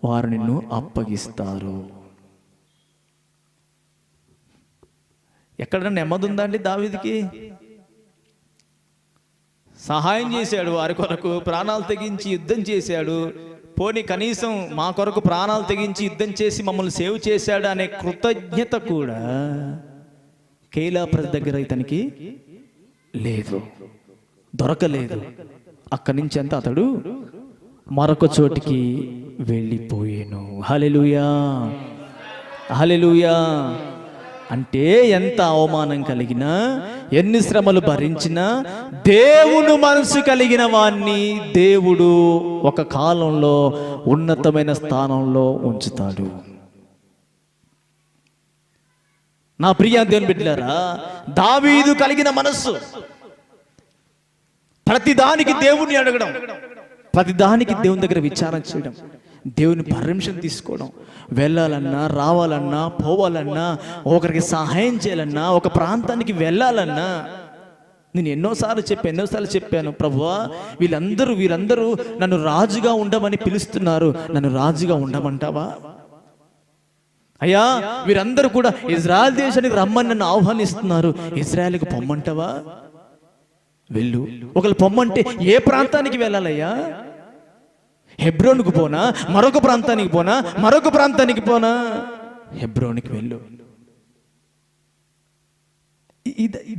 వారు నిన్ను అప్పగిస్తారు. ఎక్కడన్నా నెమ్మది ఉందా అండి దావీదుకి? సహాయం చేశాడు, వారి కొరకు ప్రాణాలు తెగించి యుద్ధం చేశాడు. పోనీ కనీసం మా కొరకు ప్రాణాలు తెగించి యుద్ధం చేసి మమ్మల్ని సేవ్ చేశాడు అనే కృతజ్ఞత కూడా కైలా ప్రజల దగ్గర ఇతనికి లేదు, దొరకలేదు. అక్కడి నుంచి అంతా అతడు మరొక చోటికి వెళ్ళిపోయాను. హల్లెలూయా, హల్లెలూయా. అంటే ఎంత అవమానం కలిగినా, ఎన్ని శ్రమలు భరించినా, దేవుని మనసు కలిగిన వాణ్ణి దేవుడు ఒక కాలంలో ఉన్నతమైన స్థానంలో ఉంచుతాడు. నా ప్రియ దేవుని బిడ్డలారా, దావీదు కలిగిన మనస్సు ప్రతిదానికి దేవుణ్ణి అడగడం, ప్రతిదానికి దేవుని దగ్గర విచారణ చేయడం, దేవుని పర్మిషన్ తీసుకోవడం, వెళ్ళాలన్నా, రావాలన్నా, పోవాలన్నా, ఒకరికి సహాయం చేయాలన్నా, ఒక ప్రాంతానికి వెళ్ళాలన్నా. నేను ఎన్నోసార్లు చెప్పాను, ప్రభువా వీరందరూ నన్ను రాజుగా ఉండమని పిలుస్తున్నారు, నన్ను రాజుగా ఉండమంటావా? అయ్యా వీరందరూ కూడా ఇజ్రాయెల్ దేశానికి రమ్మని నన్ను ఆహ్వానిస్తున్నారు, ఇజ్రాయెల్కి పొమ్మంటావా? వెళ్ళు. ఒకళ్ళు పొమ్మంటే ఏ ప్రాంతానికి వెళ్ళాలయ్యా? హెబ్రోన్కు పోనా, మరొక ప్రాంతానికి పోనా? హెబ్రోన్కి వెళ్ళు.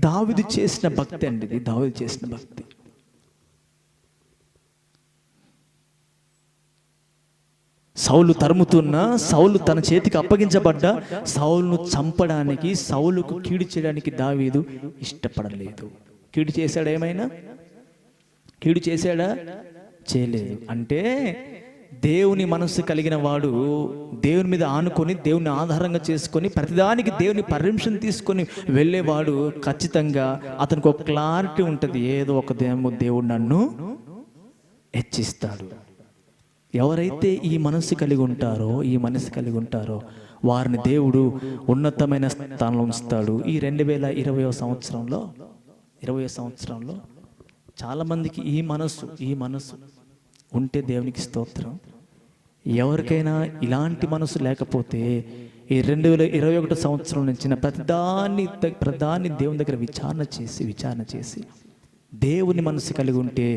దావీదు చేసిన భక్తి అండి, ఇది దావీదు చేసిన భక్తి. సౌలు తరుముతున్నా, సౌలు తన చేతికి అప్పగించబడ్డ, సౌలును చంపడానికి, సౌలుకు కీడు చేయడానికి దావీదు ఇష్టపడలేదు. కీడు చేశాడా? ఏమైనా కీడు చేశాడా? చేయలేదు. అంటే దేవుని మనస్సు కలిగిన వాడు దేవుని మీద ఆనుకొని, దేవుని ఆధారంగా చేసుకొని, ప్రతిదానికి దేవుని పర్మిషన్ తీసుకొని వెళ్ళేవాడు ఖచ్చితంగా అతనికి ఒక క్లారిటీ ఉంటుంది, ఏదో ఒక దేవుడు నన్ను హెచ్చిస్తాడు. ఎవరైతే ఈ మనస్సు కలిగి ఉంటారో వారిని దేవుడు ఉన్నతమైన స్థానంలో ఉంచుతాడు. ఈ 2020వ సంవత్సరంలో చాలా మందికి ఈ మనస్సు ఉంటే దేవునికి స్తోత్రం. ఎవరికైనా ఇలాంటి మనసు లేకపోతే ఈ 2021 సంవత్సరం నుంచి ప్రతిదాన్ని దేవుని దగ్గర విచారణ చేసి దేవుని మనసు కలిగి ఉంటే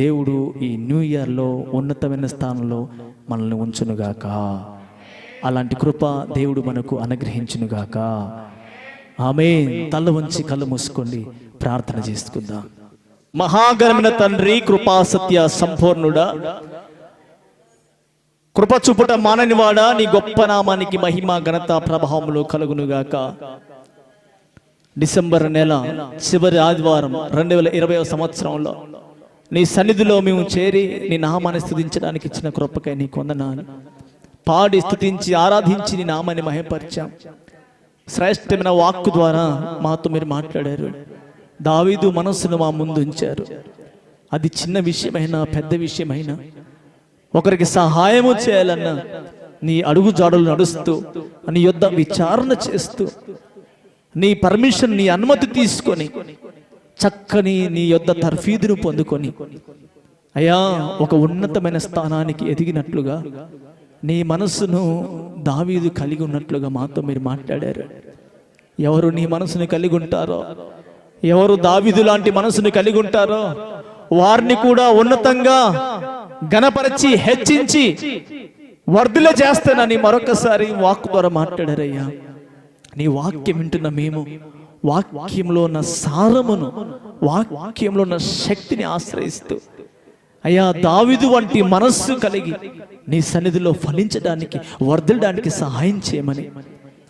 దేవుడు ఈ న్యూ ఇయర్లో ఉన్నతమైన స్థానంలో మనల్ని ఉంచునుగాక. అలాంటి కృప దేవుడు మనకు అనుగ్రహించునుగాక. ఆమేన్. తల వంచి కళ్ళు మూసుకోండి, ప్రార్థన చేసుకుందాం. మహాగణమైన తండ్రి, కృపా సత్య సంపూర్ణుడా, కృప చూపుట మాననివాడా, నీ గొప్ప నామానికి మహిమ ఘనత ప్రభావములు కలుగునుగాక. డిసెంబర్ నెల చివరి ఆదివారం 2020వ సంవత్సరంలో నీ సన్నిధిలో మేము చేరి నీ నామాన్ని స్తుతించడానికి ఇచ్చిన కృపకై నీకు వందనాలు. పాడి స్తుతించి ఆరాధించి నీ నామాన్ని మహిమపరిచాం. శ్రేష్టమైన వాక్కు ద్వారా మాతో మీరు మాట్లాడారు. దావీదు మనస్సును మా ముందు ఉంచారు. అది చిన్న విషయమైనా పెద్ద విషయమైనా, ఒకరికి సహాయము చేయాలన్నా నీ అడుగు జాడలు నడుస్తూ, నీ యొద్ద విచారణ చేస్తూ, నీ పర్మిషన్, నీ అనుమతి తీసుకొని చక్కని నీ యొద్ద తర్ఫీదును పొందుకొని అయ్యా ఒక ఉన్నతమైన స్థానానికి ఎదిగినట్లుగా నీ మనస్సును దావీదు కలిగి ఉన్నట్లుగా మాతో మీరు మాట్లాడారు. ఎవరు నీ మనసుని కలిగి ఉంటారో, ఎవరు దావీదు లాంటి మనసుని కలిగి ఉంటారో వారిని కూడా ఉన్నతంగా ఘనపరిచి హెచ్చించి వర్ధిల్ల చేస్తానని మరొకసారి వాక్కు ద్వారా మాట్లాడారయ్యా. నీ వాక్యం వింటున్న మేము వాక్యంలో ఉన్న సారమును, వాక్యంలో ఉన్న శక్తిని ఆశ్రయిస్తూ అయ్యా దావీదు వంటి మనస్సు కలిగి నీ సన్నిధిలో ఫలించడానికి, వర్ధిల్లడానికి సహాయం చేయమని,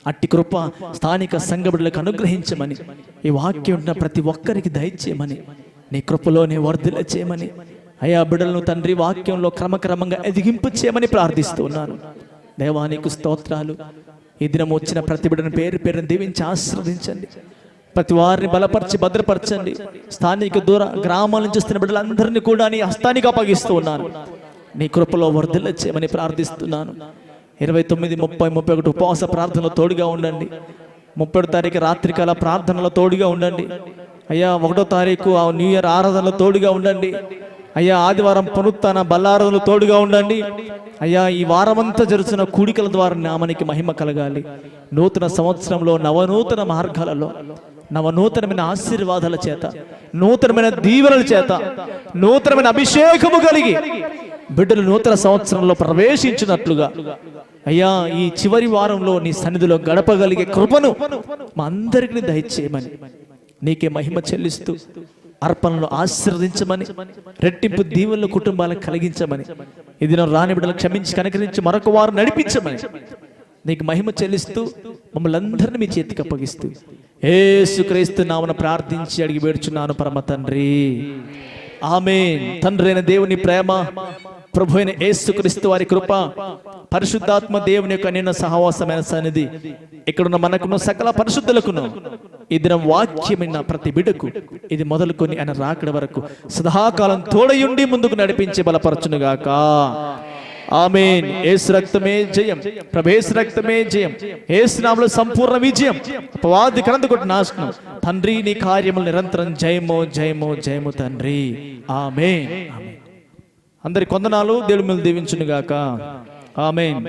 అట్టి కృప స్థానిక సంఘ బిడ్డలకు అనుగ్రహించమని, ఈ వాక్యం ఉన్న ప్రతి ఒక్కరికి దయచేయమని, నీ కృపలోనే వర్ధిల్ల చేయమని అయ్యా బిడ్డలను తండ్రి వాక్యంలో క్రమక్రమంగా ఎదిగింపు చేయమని ప్రార్థిస్తూ ఉన్నాను. దేవానికి స్తోత్రాలు. ఈ దినం వచ్చిన ప్రతి బిడ్డను పేరును దీవించి ఆశీర్వదించండి. ప్రతి వారిని బలపరిచి భద్రపరచండి. స్థానిక దూర గ్రామాల నుంచి వస్తున్న బిడ్డలందరినీ కూడా నీ హస్తానికి అప్పగిస్తూ ఉన్నాను. నీ కృపలో వర్ధిల్ల చేయమని ప్రార్థిస్తున్నాను. 29, 30, 31 ఉపవాస ప్రార్థనలో తోడుగా ఉండండి. 30వ తారీఖు రాత్రికాల ప్రార్థనలో తోడుగా ఉండండి అయ్యా. 1వ తారీఖు ఆ న్యూ ఇయర్ ఆరాధనలో తోడుగా ఉండండి అయ్యా. ఆదివారం పునరుత్థాన బల్లారాధనలో తోడుగా ఉండండి అయ్యా. ఈ వారమంతా జరుగుతున్న కూడికల ద్వారా నామానికి మహిమ కలగాలి. నూతన సంవత్సరంలో నవనూతన మార్గాలలో, నవనూతనమైన ఆశీర్వాదాల చేత, నూతనమైన దీవెనల చేత, నూతనమైన అభిషేకము కలిగి బిడ్డలు నూతన సంవత్సరంలో ప్రవేశించినట్లుగా అయ్యా ఈ చివరి వారంలో నీ సన్నిధిలో గడపగలిగే కృపను మా అందరికీ దయచేయమని నీకే మహిమ చెల్లిస్తూ అర్పణలు ఆశీర్వదించమని, రెట్టింపు దీవెనలు కుటుంబాలకు కలిగించమని, ఈ దినం రాని బిడ్డలు క్షమించి కనికరించి మరొక వారు నడిపించమని నీకు మహిమ చెల్లిస్తూ మమ్మల్ని అందరినీ మీ చేతికి అప్పగిస్తూ యేసుక్రీస్తు నామమున ప్రార్థించి అడిగి వేడుచున్నాను పరమ తండ్రి, ఆమేన్. తండ్రి అయిన దేవుని ప్రేమ, ప్రభు అయిన యేసుక్రీస్తు వారి కృప, పరిశుద్ధాత్మ దేవుని యొక్క నిన్న సహవాసమైన సన్నిధి ఇక్కడున్న మనకును సకల పరిశుద్ధులకును ఈ దినం వాక్యమైన ప్రతి బిడ్డకు ఇది మొదలుకొని ఆయన రాకడ వరకు సదాకాలం తోడయుండి ముందుకు నడిపించి బలపరచునుగాక. ఆమేన్. యేసు రక్తమే జయం, ప్రభు యేసు రక్తమే జయం, యేసు నామములో సంపూర్ణ విజయం, అపవాది కరందుకొట్టి నాశనం. తండ్రి నీ కార్యములు నిరంతరం జయము జయము జయము తండ్రి. ఆమేన్. అందరి కొందనాలు దేవుని మీద దీవించునుగాక. ఆమేన్.